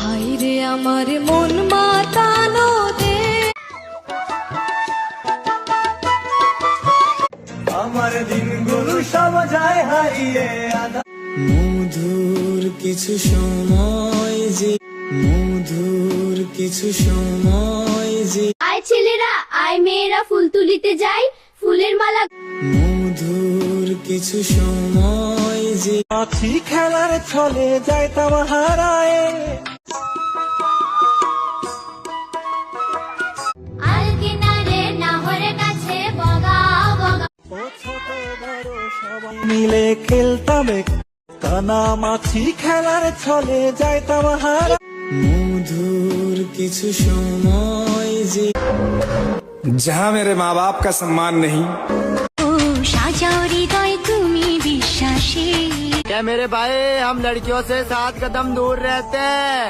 High রে আমার মন মাতানো দে, আমার দিনগুলো সব যায় হারিয়ে মধুর কিছু সময় যে মধুর কিছু সময় যে আয় ছেলেরা আয় মেয়েরা ফুল তুলিতে যাই, ফুলের মালা মধুর কিছু সময় যে আছি খেলার ছলে যাইতাম হারায় আর কিনারে নাহরের কাছে বগা বগা ছোট বড় সবাই মিলে খেলতাম কানা মাছি খেলার ছলে যাইতাম হারা মধুর কিছু সময় যে जहाँ मेरे माँ बाप का सम्मान नहीं। ও সাজাও হৃদয় তুমি বিশ্বাসী। क्या मेरे भाई हम लड़कियों से 7 कदम दूर रहते हैं।